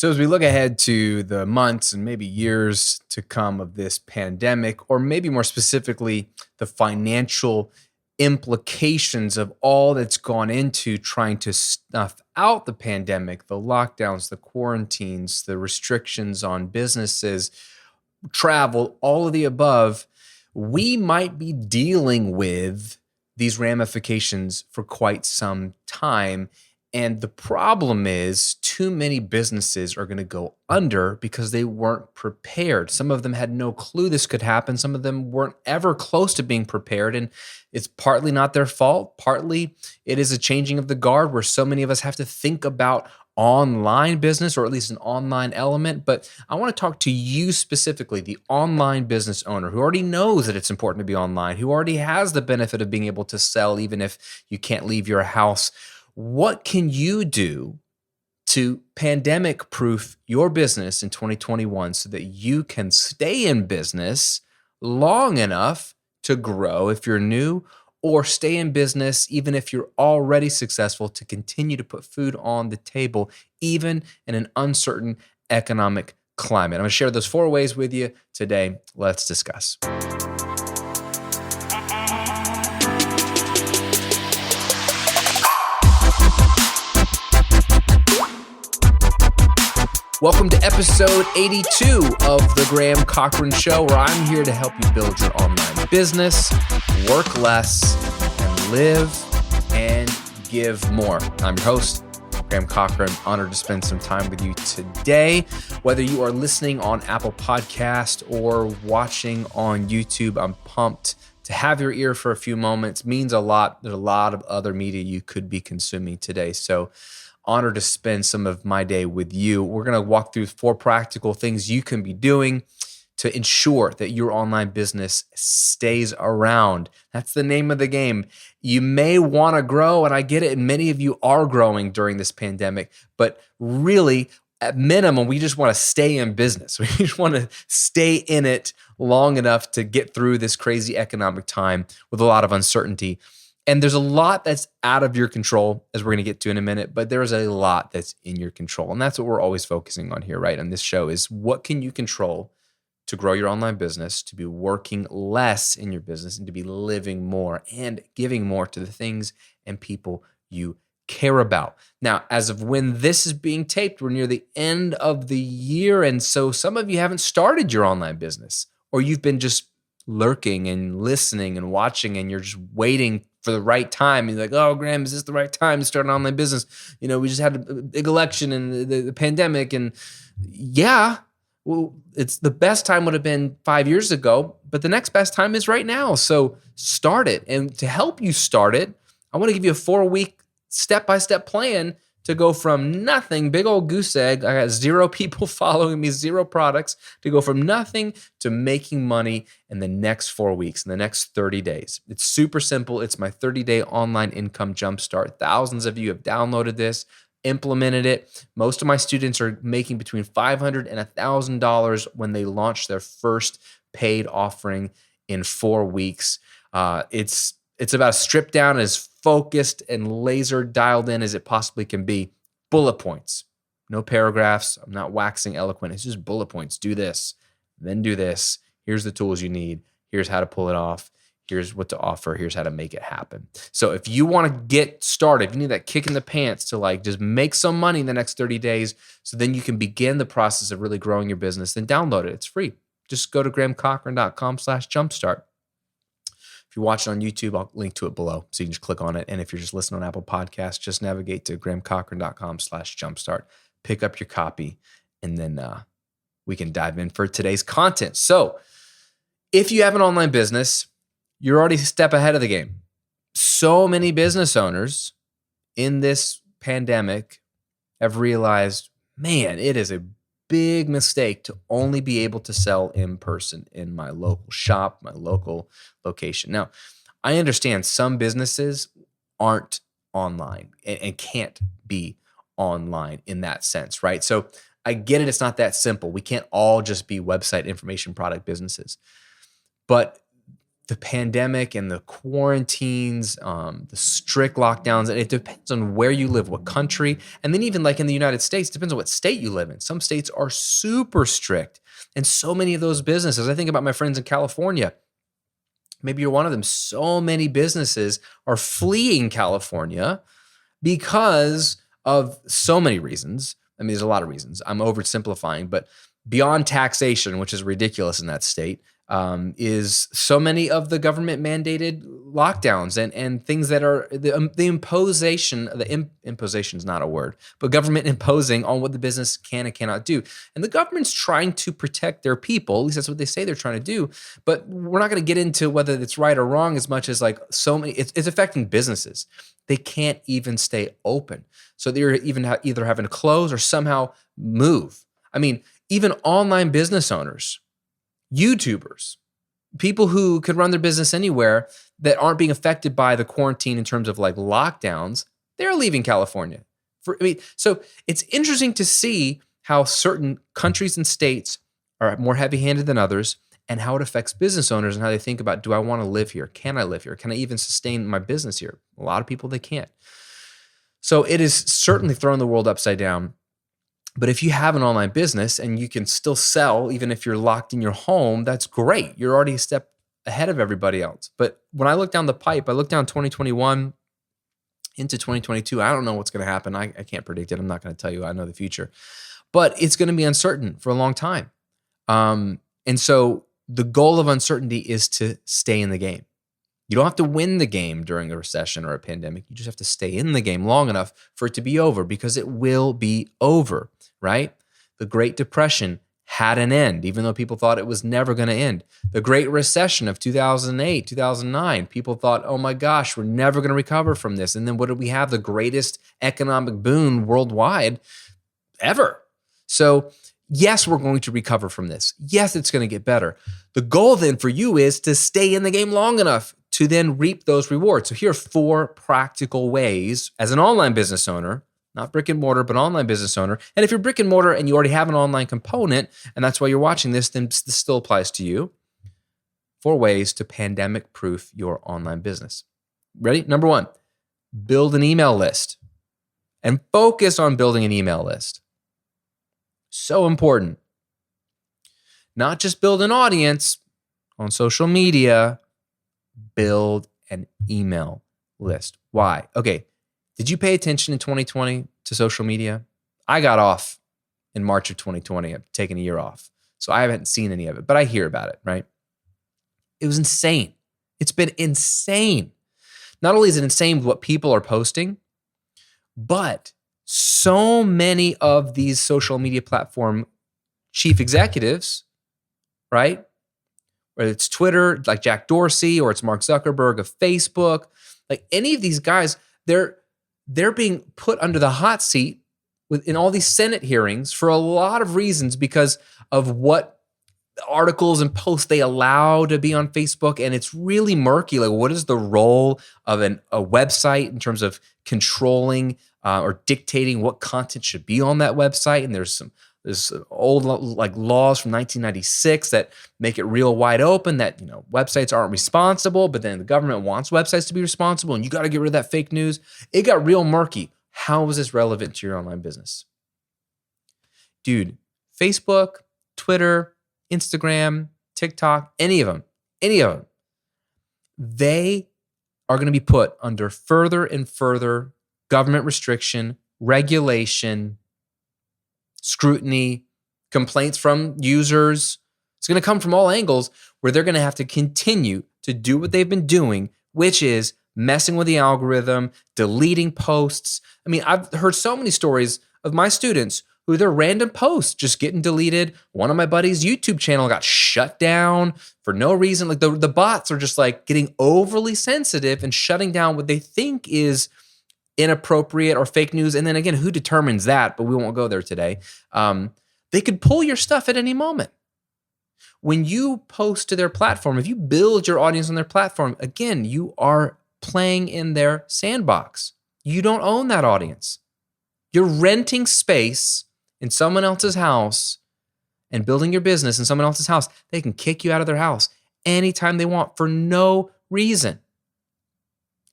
So, as we look ahead to the months and maybe years to come of this pandemic, or maybe more specifically, the financial implications of all that's gone into trying to snuff out the pandemic, the lockdowns, the quarantines, the restrictions on businesses, travel, all of the above, we might be dealing with these ramifications for quite some time. And the problem is, too many businesses are going to go under because they weren't prepared. Some of them had no clue this could happen. Some of them weren't ever close to being prepared. And it's partly not their fault. Partly it is a changing of the guard where so many of us have to think about online business, or at least an online element. But I want to talk to you specifically, the online business owner who already knows that it's important to be online, who already has the benefit of being able to sell even if you can't leave your house. What can you do to pandemic proof your business in 2021 so that you can stay in business long enough to grow if you're new, or stay in business even if you're already successful to continue to put food on the table, even in an uncertain economic climate? I'm going to share those 4 ways with you today. Let's discuss. Welcome to episode 82 of the Graham Cochrane Show, where I'm here to help you build your online business, work less, and live and give more. I'm your host, Graham Cochrane. Honored to spend some time with you today. Whether you are listening on Apple Podcast or watching on YouTube, I'm pumped to have your ear for a few moments. It means a lot. There's a lot of other media you could be consuming today. So honored to spend some of my day with you. We're going to walk through 4 practical things you can be doing to ensure that your online business stays around. That's the name of the game. You may want to grow, and I get it, and many of you are growing during this pandemic, but really, at minimum, we just want to stay in business. We just want to stay in it long enough to get through this crazy economic time with a lot of uncertainty. And there's a lot that's out of your control, as we're going to get to in a minute, but there is a lot that's in your control. And that's what we're always focusing on here, right? On this show is, what can you control to grow your online business, to be working less in your business, and to be living more and giving more to the things and people you care about. Now, as of when this is being taped, we're near the end of the year. And so some of you haven't started your online business, or you've been just lurking and listening and watching, and you're just waiting for the right time. You're like, oh, Graham, is this the right time to start an online business? You know, we just had a big election and the pandemic. And yeah, well, it's the best time would have been 5 years ago, but the next best time is right now. So start it. And to help you start it, I want to give you a 4-week step-by-step plan to go from nothing, big old goose egg. I got 0 people following me, 0 products, to go from nothing to making money in the next 4 weeks, in the next 30 days. It's super simple. It's my 30-day online income jumpstart. Thousands of you have downloaded this, implemented it. Most of my students are making between $500 and $1,000 when they launch their first paid offering in 4 weeks. It's about as stripped down, as focused and laser dialed in as it possibly can be. Bullet points, no paragraphs. I'm not waxing eloquent. It's just bullet points. Do this, then do this. Here's the tools you need. Here's how to pull it off. Here's what to offer. Here's how to make it happen. So if you want to get started, if you need that kick in the pants to like just make some money in the next 30 days, so then you can begin the process of really growing your business, then download it. It's free. Just go to grahamcochrane.com/jumpstart. If you're watching on YouTube, I'll link to it below, so you can just click on it. And if you're just listening on Apple Podcasts, just navigate to grahamcochrane.com/jumpstart, pick up your copy, and then we can dive in for today's content. So if you have an online business, you're already a step ahead of the game. So many business owners in this pandemic have realized, man, it is a big mistake to only be able to sell in person in my local shop, my local location. Now, I understand some businesses aren't online and can't be online in that sense, right? So I get it. It's not that simple. We can't all just be website information product businesses. But the pandemic and the quarantines, the strict lockdowns, and it depends on where you live, what country. And then even like in the United States, it depends on what state you live in. Some states are super strict. And so many of those businesses, I think about my friends in California, maybe you're one of them. So many businesses are fleeing California because of so many reasons. I mean, there's a lot of reasons. I'm oversimplifying, but beyond taxation, which is ridiculous in that state, is so many of the government mandated lockdowns and things that are the imposition. Imposition is not a word, but government imposing on what the business can and cannot do. And the government's trying to protect their people. At least that's what they say they're trying to do. But we're not going to get into whether it's right or wrong as much as like so many. It's affecting businesses. They can't even stay open. So they're either having to close or somehow move. I mean, even online business owners, YouTubers, people who could run their business anywhere that aren't being affected by the quarantine in terms of like lockdowns, they're leaving California. So it's interesting to see how certain countries and states are more heavy-handed than others and how it affects business owners and how they think about, do I want to live here? Can I live here? Can I even sustain my business here? A lot of people, they can't. So it is certainly throwing the world upside down. But if you have an online business and you can still sell, even if you're locked in your home, that's great. You're already a step ahead of everybody else. But when I look down the pipe, I look down 2021 into 2022, I don't know what's going to happen. I can't predict it. I'm not going to tell you I know the future. But it's going to be uncertain for a long time. And so the goal of uncertainty is to stay in the game. You don't have to win the game during a recession or a pandemic. You just have to stay in the game long enough for it to be over, because it will be over, right? The Great Depression had an end, even though people thought it was never going to end. The Great Recession of 2008, 2009, people thought, oh my gosh, we're never going to recover from this. And then what did we have? The greatest economic boom worldwide ever. So yes, we're going to recover from this. Yes, it's going to get better. The goal then for you is to stay in the game long enough to then reap those rewards. So here are 4 practical ways as an online business owner, not brick and mortar, but online business owner. And if you're brick and mortar and you already have an online component, and that's why you're watching this, then this still applies to you. 4 ways to pandemic-proof your online business. Ready? Number 1, build an email list and focus on building an email list. So important. Not just build an audience on social media, build an email list. Why? Okay. Did you pay attention in 2020 to social media? I got off in March of 2020. I've taken a year off. So I haven't seen any of it, but I hear about it, right? It was insane. It's been insane. Not only is it insane what people are posting, but so many of these social media platform chief executives, right? Whether it's Twitter, like Jack Dorsey, or it's Mark Zuckerberg of Facebook, like any of these guys, they're being put under the hot seat in all these Senate hearings for a lot of reasons because of what articles and posts they allow to be on Facebook. And it's really murky. Like, what is the role of a website in terms of controlling or dictating what content should be on that website? And there's old like laws from 1996 that make it real wide open that, you know, websites aren't responsible, but then the government wants websites to be responsible and you got to get rid of that fake news. It got real murky. How is this relevant to your online business? Dude, Facebook, Twitter, Instagram, TikTok, any of them, they are going to be put under further and further government restriction, regulation, scrutiny, complaints from users. It's going to come from all angles where they're going to have to continue to do what they've been doing, which is messing with the algorithm, deleting posts. I mean, I've heard so many stories of my students who their random posts just getting deleted. One of my buddies' YouTube channel got shut down for no reason. Like the bots are just like getting overly sensitive and shutting down what they think is inappropriate or fake news. And then again, who determines that? But we won't go there today. They could pull your stuff at any moment. When you post to their platform, if you build your audience on their platform, again, you are playing in their sandbox. You don't own that audience. You're renting space in someone else's house and building your business in someone else's house. They can kick you out of their house anytime they want for no reason.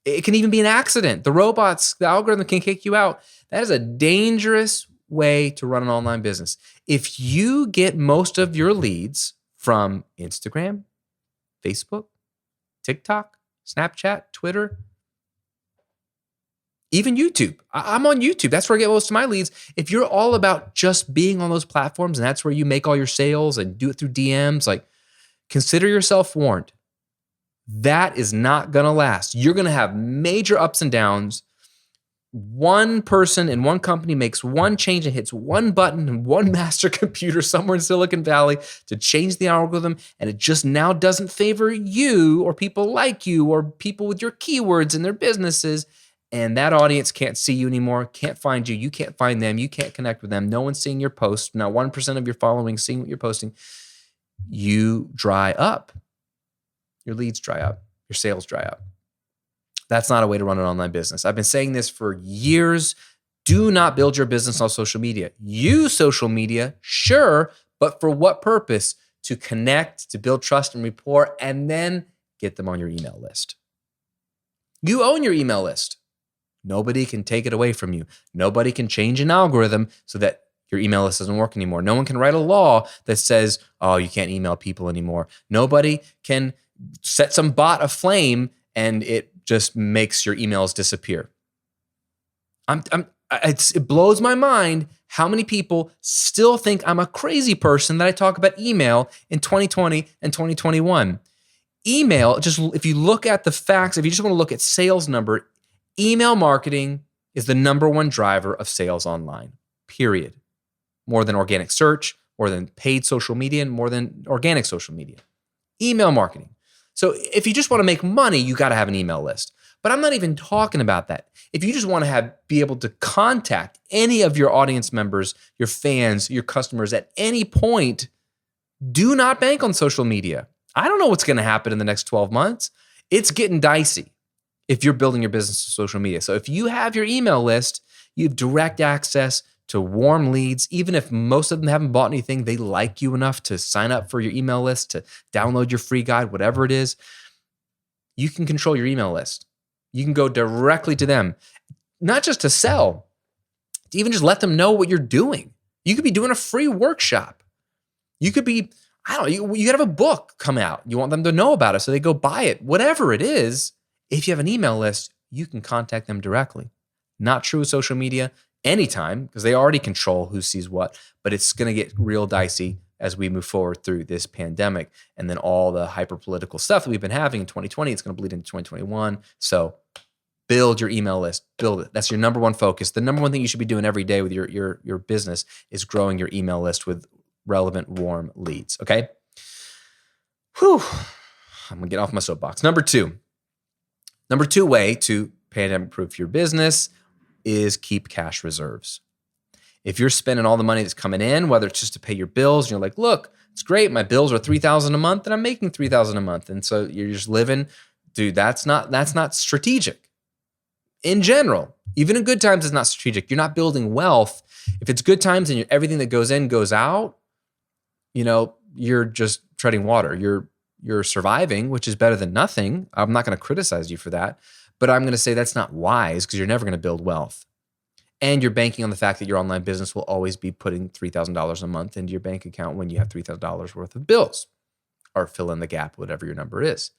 It can even be an accident. The algorithm can kick you out. That is a dangerous way to run an online business. If you get most of your leads from Instagram, Facebook, TikTok, Snapchat, Twitter, even YouTube. I'm on YouTube. That's where I get most of my leads. If you're all about just being on those platforms and that's where you make all your sales and do it through DMs, like, consider yourself warned. That is not going to last. You're going to have major ups and downs. One person in one company makes one change and hits one button in one master computer somewhere in Silicon Valley to change the algorithm, and it just now doesn't favor you or people like you or people with your keywords in their businesses. And that audience can't see you anymore, can't find you. You can't find them. You can't connect with them. No one's seeing your post. Not 1% of your following seeing what you're posting. You dry up. Your leads dry up. Your sales dry up. That's not a way to run an online business. I've been saying this for years. Do not build your business on social media. Use social media, sure, but for what purpose? To connect, to build trust and rapport, and then get them on your email list. You own your email list. Nobody can take it away from you. Nobody can change an algorithm so that your email list doesn't work anymore. No one can write a law that says, oh, you can't email people anymore. Nobody can set some bot aflame and it just makes your emails disappear. It blows my mind how many people still think I'm a crazy person that I talk about email in 2020 and 2021. Email, just if you look at the facts, if you just want to look at sales number, email marketing is the number one driver of sales online, period. More than organic search, more than paid social media, and more than organic social media. Email marketing. So if you just want to make money, you got to have an email list. But I'm not even talking about that. If you just want to be able to contact any of your audience members, your fans, your customers at any point, do not bank on social media. I don't know what's going to happen in the next 12 months. It's getting dicey if you're building your business to social media. So if you have your email list, you have direct access to warm leads. Even if most of them haven't bought anything, they like you enough to sign up for your email list, to download your free guide, whatever it is. You can control your email list. You can go directly to them, not just to sell, to even just let them know what you're doing. You could be doing a free workshop. You could be, you could have a book come out. You want them to know about it so they go buy it. Whatever it is, if you have an email list, you can contact them directly. Not true with social media anytime because they already control who sees what, but it's going to get real dicey as we move forward through this pandemic and then all the hyper-political stuff that we've been having in 2020. It's going to bleed into 2021. So build your email list. Build it. That's your number one focus. The number one thing you should be doing every day with your business is growing your email list with relevant, warm leads. Okay? Whew. I'm going to get off my soapbox. Number two way to pandemic-proof your business is keep cash reserves. If you're spending all the money that's coming in, whether it's just to pay your bills, and you're like, look, it's great. My bills are $3,000 a month and I'm making $3,000 a month. And so you're just living, dude, that's not strategic. In general, even in good times, it's not strategic. You're not building wealth. If it's good times and everything that goes in goes out, you're just treading water. You're surviving, which is better than nothing. I'm not going to criticize you for that, but I'm going to say that's not wise because you're never going to build wealth. And you're banking on the fact that your online business will always be putting $3,000 a month into your bank account when you have $3,000 worth of bills, or fill in the gap, whatever your number is.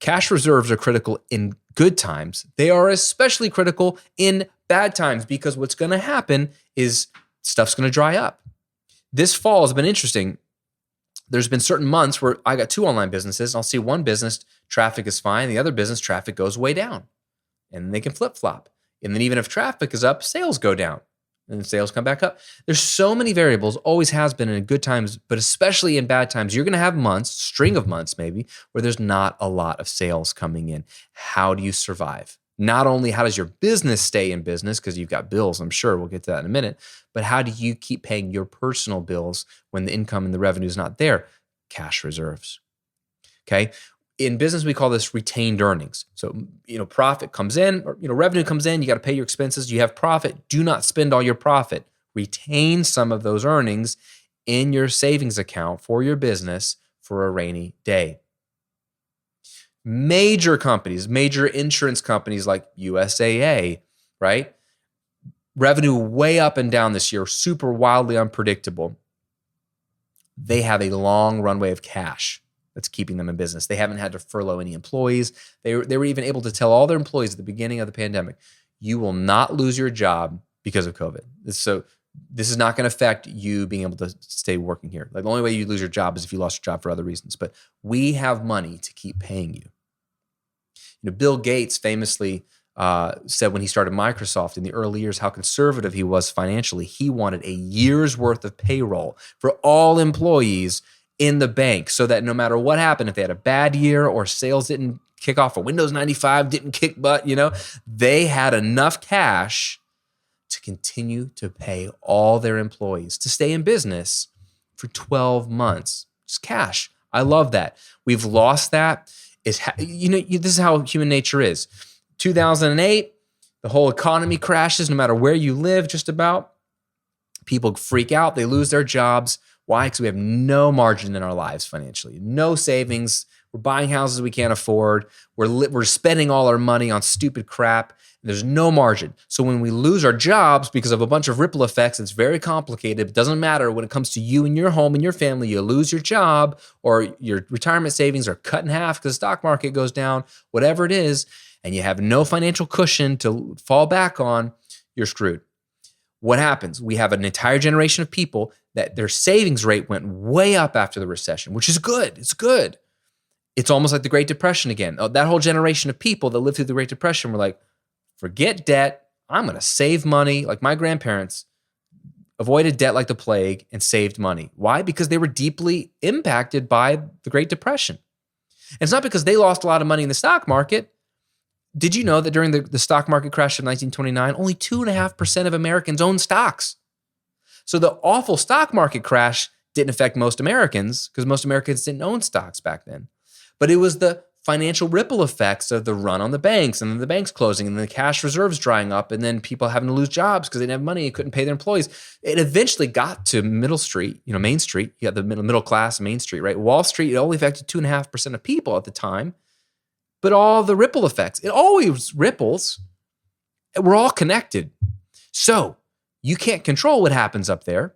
Cash reserves are critical in good times. They are especially critical in bad times because what's going to happen is stuff's going to dry up. This fall has been interesting. There's been certain months where I got two online businesses. I'll see one business, traffic is fine. The other business, traffic goes way down. And they can flip-flop. And then even if traffic is up, sales go down. And then sales come back up. There's so many variables, always has been in good times, but especially in bad times. You're going to have months, string of months maybe, where there's not a lot of sales coming in. How do you survive? Not only how does your business stay in business, because you've got bills, I'm sure we'll get to that in a minute, but how do you keep paying your personal bills when the income and the revenue is not there? Cash reserves. Okay. In business, we call this retained earnings. So, profit comes in, or, revenue comes in, you got to pay your expenses, you have profit. Do not spend all your profit. Retain some of those earnings in your savings account for your business for a rainy day. Major companies, major insurance companies like USAA, right? Revenue way up and down this year, super wildly unpredictable. They have a long runway of cash that's keeping them in business. They haven't had to furlough any employees. They were even able to tell all their employees at the beginning of the pandemic, you will not lose your job because of COVID. So this is not going to affect you being able to stay working here. Like the only way you lose your job is if you lost your job for other reasons. But we have money to keep paying you. Bill Gates famously said when he started Microsoft in the early years how conservative he was financially. He wanted a year's worth of payroll for all employees in the bank so that no matter what happened, if they had a bad year or sales didn't kick off or Windows 95 didn't kick butt, they had enough cash to continue to pay all their employees to stay in business for 12 months. Just cash. I love that. We've lost that. This is how human nature is. 2008, the whole economy crashes no matter where you live, just about. People freak out. They lose their jobs. Why? Because we have no margin in our lives financially, no savings. We're buying houses we can't afford. We're spending all our money on stupid crap. There's no margin. So when we lose our jobs because of a bunch of ripple effects, it's very complicated. It doesn't matter when it comes to you and your home and your family. You lose your job or your retirement savings are cut in half because the stock market goes down, whatever it is, and you have no financial cushion to fall back on, you're screwed. What happens? We have an entire generation of people that their savings rate went way up after the recession, which is good. It's good. It's almost like the Great Depression again. That whole generation of people that lived through the Great Depression were like, forget debt. I'm going to save money. Like my grandparents avoided debt like the plague and saved money. Why? Because they were deeply impacted by the Great Depression. And it's not because they lost a lot of money in the stock market. Did you know that during the stock market crash of 1929, only 2.5% of Americans owned stocks? So the awful stock market crash didn't affect most Americans because most Americans didn't own stocks back then. But it was the financial ripple effects of the run on the banks and then the banks closing and the cash reserves drying up and then people having to lose jobs because they didn't have money and couldn't pay their employees. It eventually got to Middle Street, Main Street. You got the middle class, Main Street, right? Wall Street, it only affected 2.5% of people at the time. But all the ripple effects, it always ripples. We're all connected. So you can't control what happens up there.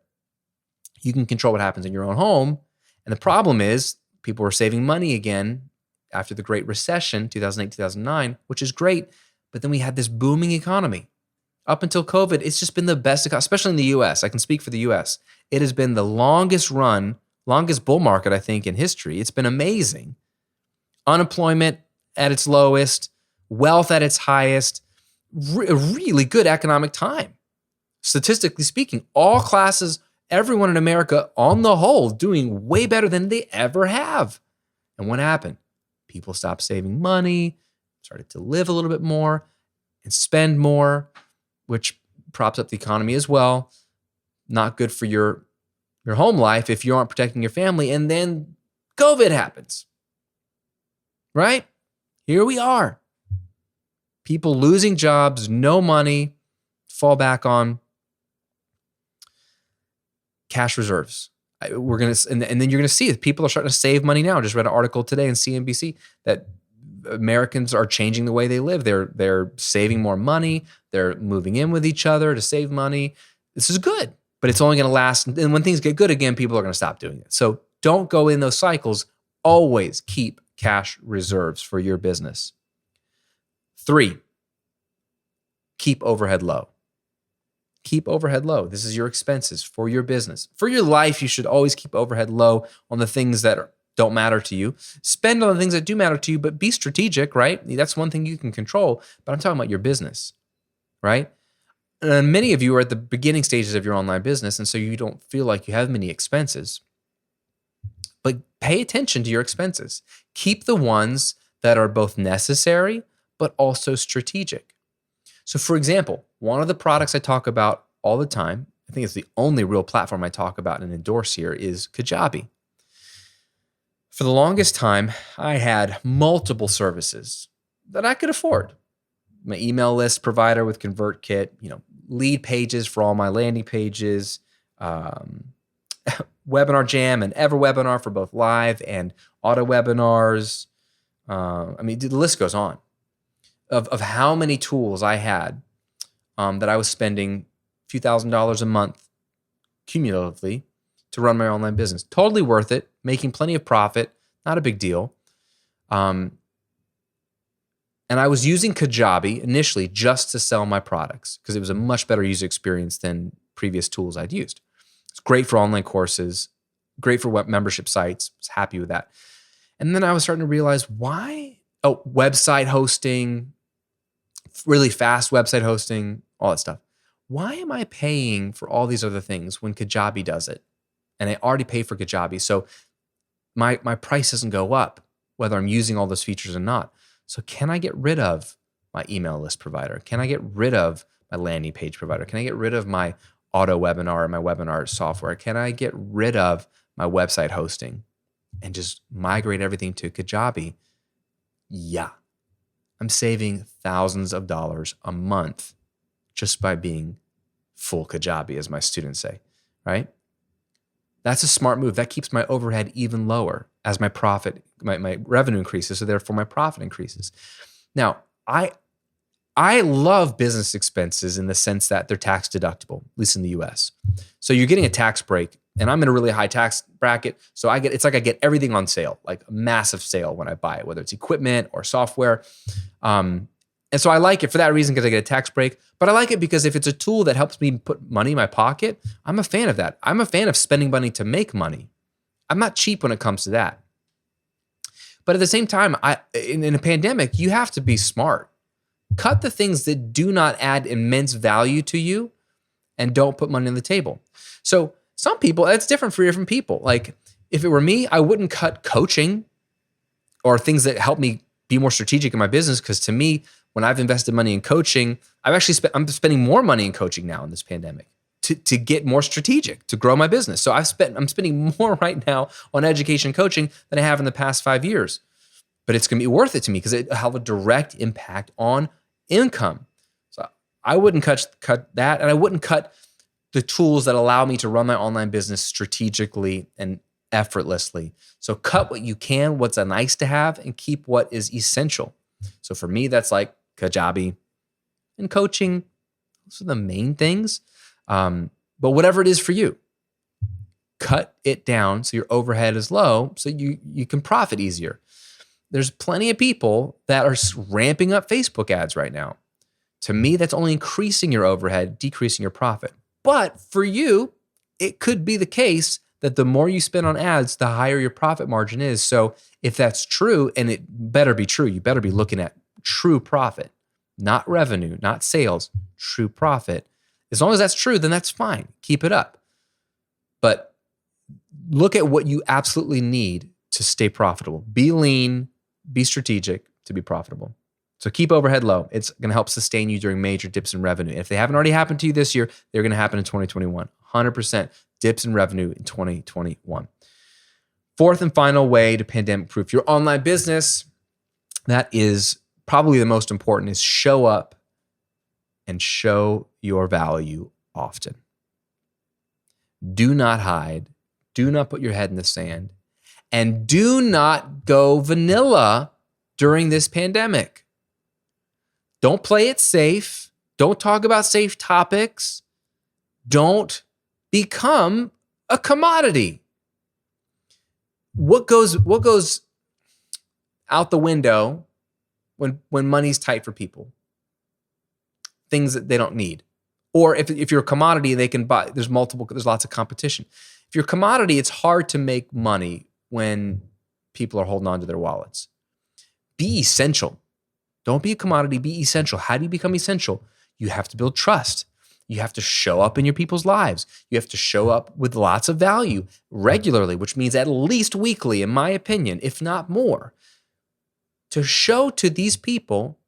You can control what happens in your own home. And the problem is people were saving money again after the Great Recession, 2008, 2009, which is great. But then we had this booming economy. Up until COVID, it's just been the best, especially in the US. I can speak for the US. It has been the longest bull market, I think, in history. It's been amazing. Unemployment at its lowest, wealth at its highest, a really good economic time. Statistically speaking, all classes, everyone in America on the whole doing way better than they ever have. And what happened? People stopped saving money, started to live a little bit more and spend more, which props up the economy as well. Not good for your home life if you aren't protecting your family. And then COVID happens, right? Here we are. People losing jobs, no money, fall back on cash reserves. And then you're gonna see it. People are starting to save money now. I just read an article today in CNBC that Americans are changing the way they live. They're saving more money. They're moving in with each other to save money. This is good, but it's only gonna last. And when things get good again, people are gonna stop doing it. So don't go in those cycles. Always keep cash reserves for your business. 3, keep overhead low. Keep overhead low. This is your expenses for your business. For your life, you should always keep overhead low on the things that don't matter to you. Spend on the things that do matter to you, but be strategic, right? That's one thing you can control, but I'm talking about your business, right? And many of you are at the beginning stages of your online business, and so you don't feel like you have many expenses. But pay attention to your expenses. Keep the ones that are both necessary, but also strategic. So for example, one of the products I talk about all the time, I think it's the only real platform I talk about and endorse here, is Kajabi. For the longest time, I had multiple services that I could afford. My email list provider with ConvertKit, lead pages for all my landing pages, Webinar Jam and EverWebinar for both live and auto webinars, The list goes on of how many tools I had that I was spending a few $1,000s a month cumulatively to run my online business. Totally worth it, making plenty of profit, not a big deal. And I was using Kajabi initially just to sell my products because it was a much better user experience than previous tools I'd used. It's great for online courses, great for web membership sites. I was happy with that. And then I was starting to realize why? Oh, website hosting, really fast website hosting, all that stuff. Why am I paying for all these other things when Kajabi does it? And I already pay for Kajabi. So my price doesn't go up, whether I'm using all those features or not. So can I get rid of my email list provider? Can I get rid of my landing page provider? Can I get rid of my auto webinar or my webinar software? Can I get rid of my website hosting and just migrate everything to Kajabi? Yeah. I'm saving thousands of dollars a month just by being full Kajabi, as my students say, right? That's a smart move. That keeps my overhead even lower as my profit, my revenue increases, so therefore my profit increases. Now, I love business expenses in the sense that they're tax deductible, at least in the US. So you're getting a tax break, and I'm in a really high tax bracket, so it's like I get everything on sale, like a massive sale when I buy it, whether it's equipment or software. And so I like it for that reason because I get a tax break, but I like it because if it's a tool that helps me put money in my pocket, I'm a fan of that. I'm a fan of spending money to make money. I'm not cheap when it comes to that. But at the same time, in a pandemic, you have to be smart. Cut the things that do not add immense value to you and don't put money on the table. So some people, that's different for different people. Like if it were me, I wouldn't cut coaching or things that help me be more strategic in my business, because to me, when I've invested money in coaching, I'm spending more money in coaching now in this pandemic to get more strategic, to grow my business. So I'm spending more right now on education coaching than I have in the past 5 years. But it's going to be worth it to me because it will have a direct impact on income. So I wouldn't cut that, and I wouldn't cut the tools that allow me to run my online business strategically and effortlessly. So cut what you can, what's a nice to have, and keep what is essential. So for me, that's like Kajabi and coaching. Those are the main things. But whatever it is for you, cut it down so your overhead is low so you can profit easier. There's plenty of people that are ramping up Facebook ads right now. To me, that's only increasing your overhead, decreasing your profit. But for you, it could be the case that the more you spend on ads, the higher your profit margin is. So if that's true, and it better be true, you better be looking at true profit, not revenue, not sales, true profit. As long as that's true, then that's fine. Keep it up. But look at what you absolutely need to stay profitable. Be lean, be strategic to be profitable. So keep overhead low. It's going to help sustain you during major dips in revenue. And if they haven't already happened to you this year, they're going to happen in 2021. 100% dips in revenue in 2021. Fourth and final way to pandemic-proof your online business, that is probably the most important, is show up and show your value often. Do not hide. Do not put your head in the sand. And do not go vanilla during this pandemic. Don't play it safe. Don't talk about safe topics. Don't become a commodity. What goes out the window when money's tight for people? Things that they don't need. Or if you're a commodity, they can buy. There's lots of competition. If you're a commodity, it's hard to make money when people are holding on to their wallets. Be essential. Don't be a commodity, be essential. How do you become essential? You have to build trust. You have to show up in your people's lives. You have to show up with lots of value regularly, which means at least weekly, in my opinion, if not more, to show to these people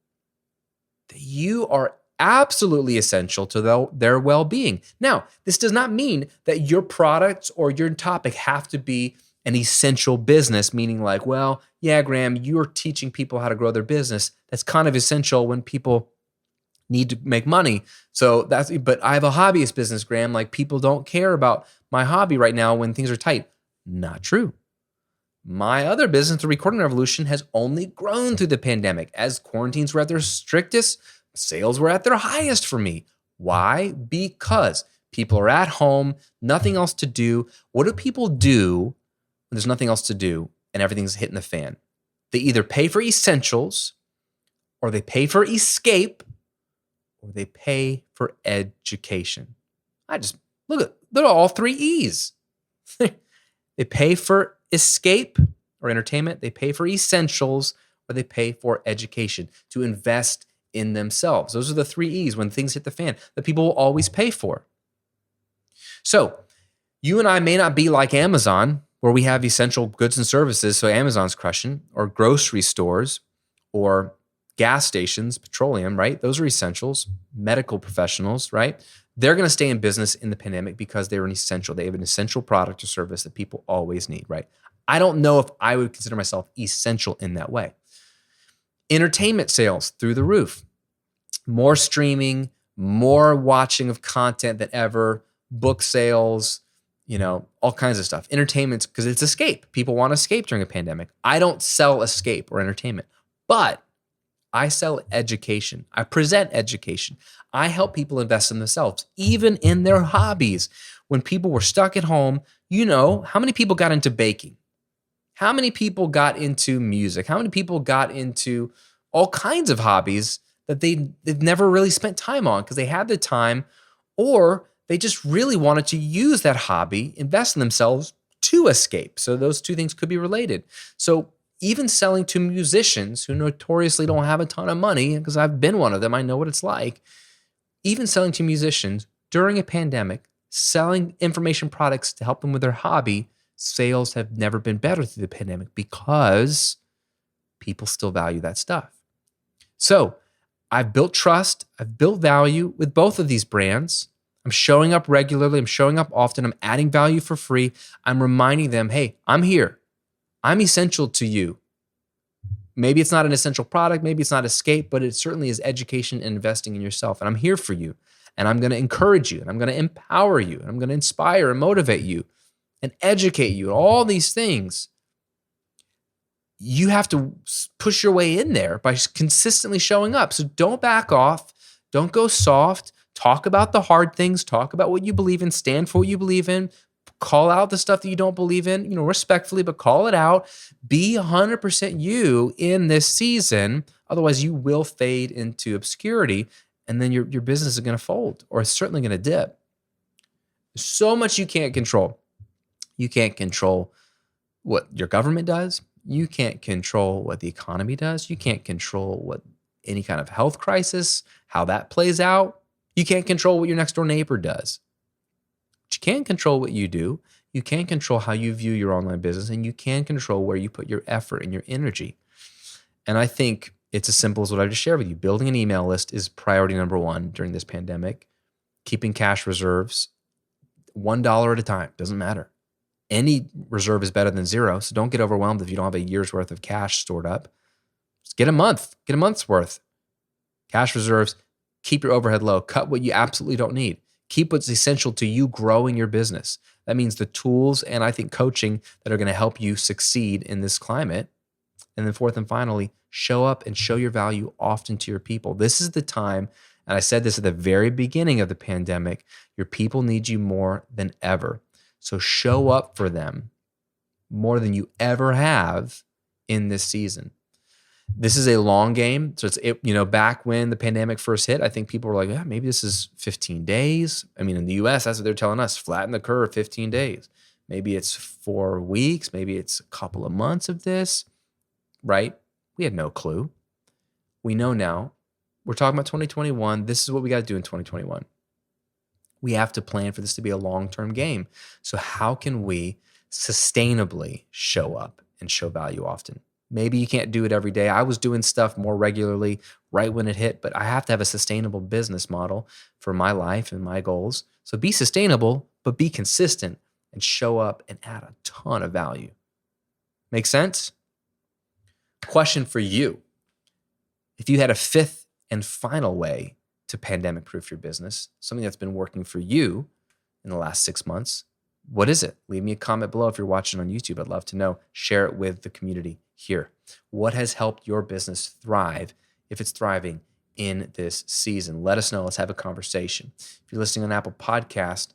that you are absolutely essential to their well-being. Now, this does not mean that your products or your topic have to be an essential business, meaning like, well, yeah, Graham, you're teaching people how to grow their business. That's kind of essential when people need to make money. But I have a hobbyist business, Graham. Like, people don't care about my hobby right now when things are tight. Not true. My other business, the Recording Revolution, has only grown through the pandemic. As quarantines were at their strictest, sales were at their highest for me. Why? Because people are at home, nothing else to do. What do people do when there's nothing else to do and everything's hitting the fan? They either pay for essentials, or they pay for escape, or they pay for education. They're all three E's. They pay for escape or entertainment, they pay for essentials, or they pay for education, to invest in themselves. Those are the three E's when things hit the fan that people will always pay for. So you and I may not be like Amazon, where we have essential goods and services, so Amazon's crushing, or grocery stores, or gas stations, petroleum, right? Those are essentials. Medical professionals, right? They're going to stay in business in the pandemic because they're an essential. They have an essential product or service that people always need, right? I don't know if I would consider myself essential in that way. Entertainment sales through the roof. More streaming, more watching of content than ever, book sales, all kinds of stuff. Entertainment, because it's escape. People want to escape during a pandemic. I don't sell escape or entertainment, but I sell education. I present education. I help people invest in themselves, even in their hobbies. When people were stuck at home, how many people got into baking? How many people got into music? How many people got into all kinds of hobbies that they've never really spent time on because they had the time, or they just really wanted to use that hobby, invest in themselves to escape. So those two things could be related. So even selling to musicians who notoriously don't have a ton of money, because I've been one of them, I know what it's like. Even selling to musicians during a pandemic, selling information products to help them with their hobby, sales have never been better through the pandemic because people still value that stuff. So I've built trust, I've built value with both of these brands. I'm showing up regularly, I'm showing up often, I'm adding value for free. I'm reminding them, hey, I'm here. I'm essential to you. Maybe it's not an essential product, maybe it's not escape, but it certainly is education and investing in yourself. And I'm here for you. And I'm going to encourage you, and I'm going to empower you, and I'm going to inspire and motivate you and educate you. All these things. You have to push your way in there by consistently showing up. So don't back off. Don't go soft. Talk about the hard things. Talk about what you believe in. Stand for what you believe in. Call out the stuff that you don't believe in, respectfully, but call it out. Be 100% you in this season. Otherwise, you will fade into obscurity, and then your business is going to fold, or it's certainly going to dip. There's so much you can't control. You can't control what your government does. You can't control what the economy does. You can't control what any kind of health crisis, how that plays out. You can't control what your next door neighbor does. But you can control what you do. You can control how you view your online business, and you can control where you put your effort and your energy. And I think it's as simple as what I just shared with you. Building an email list is priority number one during this pandemic. Keeping cash reserves, $1 at a time, doesn't matter. Any reserve is better than zero, so don't get overwhelmed if you don't have a year's worth of cash stored up. Just get a month's worth. Cash reserves, keep your overhead low, cut what you absolutely don't need. Keep what's essential to you growing your business. That means the tools and I think coaching that are going to help you succeed in this climate. And then fourth and finally, show up and show your value often to your people. This is the time, and I said this at the very beginning of the pandemic, your people need you more than ever. So show up for them more than you ever have in this season. This is a long game. So it's, back when the pandemic first hit, I think people were like, yeah, maybe this is 15 days. I mean, in the US, that's what they're telling us, flatten the curve, 15 days. Maybe it's 4 weeks. Maybe it's a couple of months of this, right? We had no clue. We know now. We're talking about 2021. This is what we got to do in 2021. We have to plan for this to be a long-term game. So how can we sustainably show up and show value often? Maybe you can't do it every day. I was doing stuff more regularly right when it hit, but I have to have a sustainable business model for my life and my goals. So be sustainable, but be consistent and show up and add a ton of value. Make sense? Question for you. If you had a fifth and final way to pandemic-proof your business, something that's been working for you in the last 6 months, What is it? Leave me a comment below if you're watching on YouTube. I'd love to know. Share it with the community here. What has helped your business thrive, if it's thriving, in this season? Let us know. Let's have a conversation. If you're listening on Apple Podcast,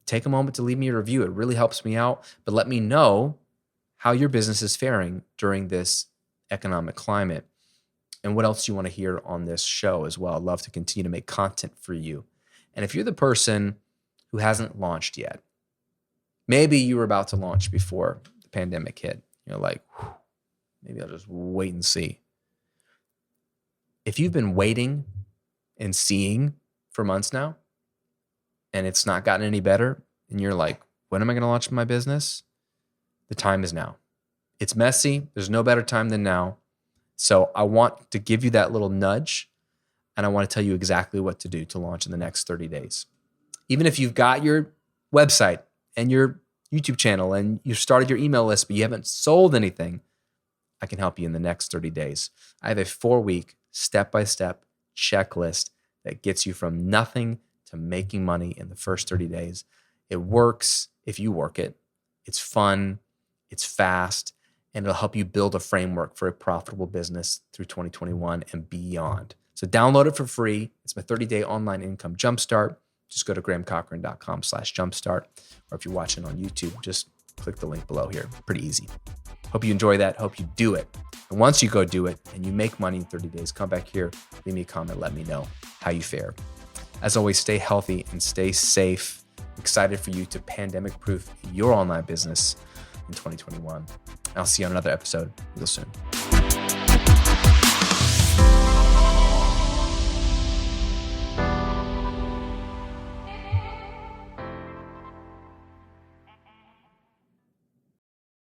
take a moment to leave me a review. It really helps me out. But let me know how your business is faring during this economic climate and what else you want to hear on this show as well. I'd love to continue to make content for you. And if you're the person who hasn't launched yet, maybe you were about to launch before the pandemic hit. You're like, maybe I'll just wait and see. If you've been waiting and seeing for months now, and it's not gotten any better, and you're like, when am I going to launch my business? The time is now. It's messy. There's no better time than now. So I want to give you that little nudge, and I want to tell you exactly what to do to launch in the next 30 days. Even if you've got your website and your YouTube channel and you started your email list, but you haven't sold anything, I can help you in the next 30 days. I have a 4-week step-by-step checklist that gets you from nothing to making money in the first 30 days. It works if you work it. It's fun, it's fast, and it'll help you build a framework for a profitable business through 2021 and beyond. So download it for free. It's my 30-day online income jumpstart. Just go to grahamcochrane.com/jumpstart. Or if you're watching on YouTube, just click the link below here. Pretty easy. Hope you enjoy that. Hope you do it. And once you go do it and you make money in 30 days, come back here, leave me a comment, let me know how you fare. As always, stay healthy and stay safe. Excited for you to pandemic-proof your online business in 2021. I'll see you on another episode real soon.